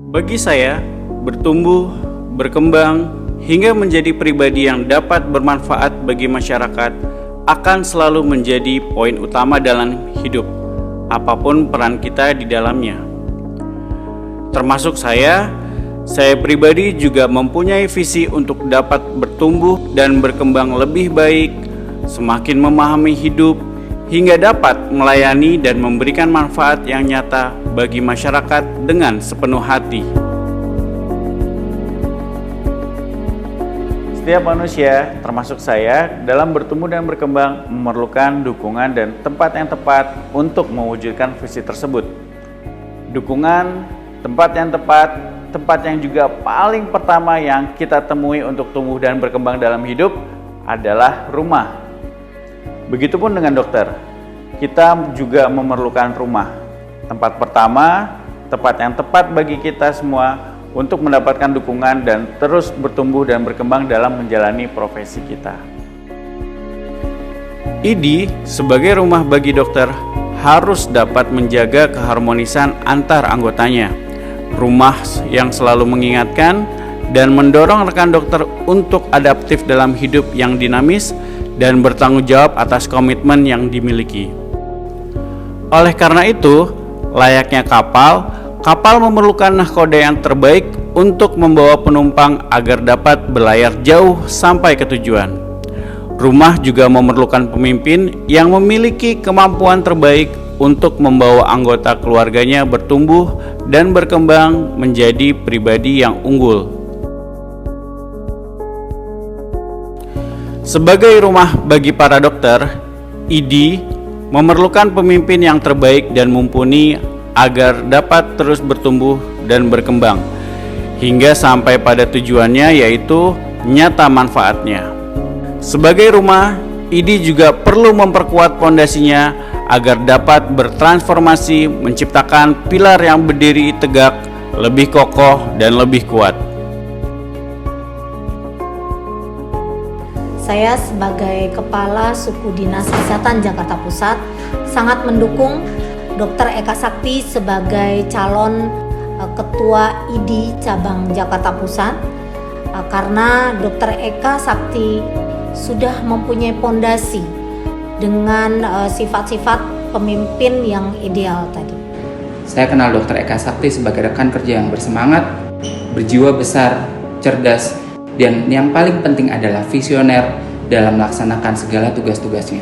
Bagi saya, bertumbuh, berkembang, hingga menjadi pribadi yang dapat bermanfaat bagi masyarakat akan selalu menjadi poin utama dalam hidup, apapun peran kita di dalamnya. Termasuk saya pribadi juga mempunyai visi untuk dapat bertumbuh dan berkembang lebih baik, semakin memahami hidup, hingga dapat melayani dan memberikan manfaat yang nyata bagi masyarakat dengan sepenuh hati. Setiap manusia, termasuk saya, dalam bertumbuh dan berkembang memerlukan dukungan dan tempat yang tepat untuk mewujudkan visi tersebut. Dukungan, tempat yang tepat, tempat yang juga paling pertama yang kita temui untuk tumbuh dan berkembang dalam hidup adalah rumah. Begitupun dengan dokter, kita juga memerlukan rumah. Tempat pertama, tempat yang tepat bagi kita semua untuk mendapatkan dukungan dan terus bertumbuh dan berkembang dalam menjalani profesi kita. ID sebagai rumah bagi dokter harus dapat menjaga keharmonisan antar anggotanya. Rumah yang selalu mengingatkan dan mendorong rekan dokter untuk adaptif dalam hidup yang dinamis dan bertanggung jawab atas komitmen yang dimiliki. Oleh karena itu, layaknya kapal memerlukan nahkoda yang terbaik untuk membawa penumpang agar dapat berlayar jauh sampai ke tujuan. Rumah juga memerlukan pemimpin yang memiliki kemampuan terbaik untuk membawa anggota keluarganya bertumbuh dan berkembang menjadi pribadi yang unggul. Sebagai rumah bagi para dokter, ID memerlukan pemimpin yang terbaik dan mumpuni agar dapat terus bertumbuh dan berkembang hingga sampai pada tujuannya, yaitu nyata manfaatnya. Sebagai rumah, ID juga perlu memperkuat pondasinya agar dapat bertransformasi menciptakan pilar yang berdiri tegak, lebih kokoh dan lebih kuat. Saya sebagai Kepala Suku Dinas Kesehatan Jakarta Pusat sangat mendukung Dr. Eka Sakti sebagai calon Ketua ID Cabang Jakarta Pusat karena Dr. Eka Sakti sudah mempunyai pondasi dengan sifat-sifat pemimpin yang ideal tadi. Saya kenal Dr. Eka Sakti sebagai rekan kerja yang bersemangat, berjiwa besar, cerdas, dan yang paling penting adalah visioner dalam melaksanakan segala tugas-tugasnya.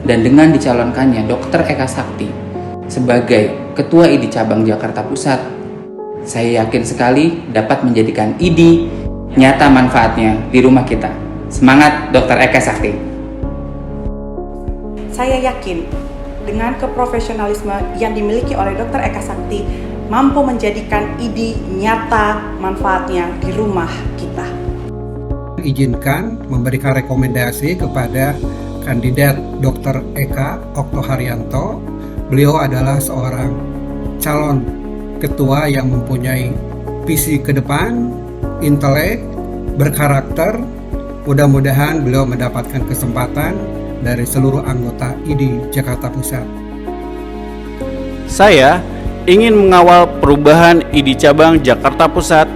Dan dengan dicalonkannya Dr. Eka Sakti sebagai Ketua ID Cabang Jakarta Pusat, saya yakin sekali dapat menjadikan ID nyata manfaatnya di rumah kita. Semangat Dr. Eka Sakti. Saya yakin dengan keprofesionalisme yang dimiliki oleh Dr. Eka Sakti mampu menjadikan ID nyata manfaatnya di rumah kita. Izinkan memberikan rekomendasi kepada kandidat Dr. Eka Oktoharyanto. Beliau adalah seorang calon ketua yang mempunyai visi ke depan, intelek, berkarakter. Mudah-mudahan beliau mendapatkan kesempatan dari seluruh anggota ID Jakarta Pusat. Saya ingin mengawal perubahan ID Cabang Jakarta Pusat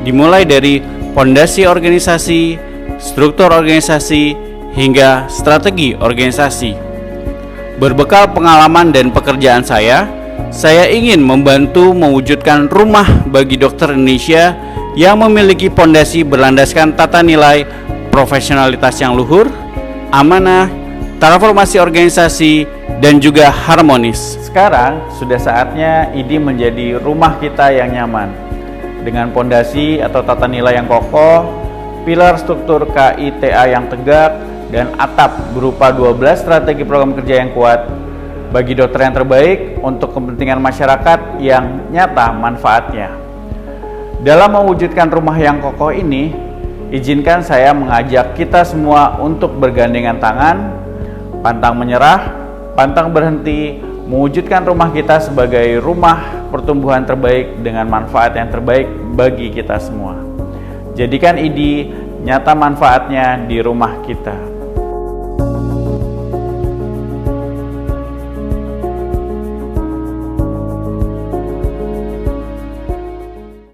dimulai dari pondasi organisasi, struktur organisasi, hingga strategi organisasi. Berbekal pengalaman dan pekerjaan saya ingin membantu mewujudkan rumah bagi dokter Indonesia yang memiliki pondasi berlandaskan tata nilai, profesionalitas yang luhur, amanah, transformasi organisasi, dan juga harmonis. Sekarang sudah saatnya ID menjadi rumah kita yang nyaman dengan pondasi atau tata nilai yang kokoh, pilar struktur KITA yang tegak, dan atap berupa 12 strategi program kerja yang kuat bagi dokter yang terbaik untuk kepentingan masyarakat yang nyata manfaatnya. Dalam mewujudkan rumah yang kokoh ini, izinkan saya mengajak kita semua untuk bergandengan tangan, pantang menyerah, pantang berhenti, mewujudkan rumah kita sebagai rumah pertumbuhan terbaik dengan manfaat yang terbaik bagi kita semua. Jadikan ID nyata manfaatnya di rumah kita.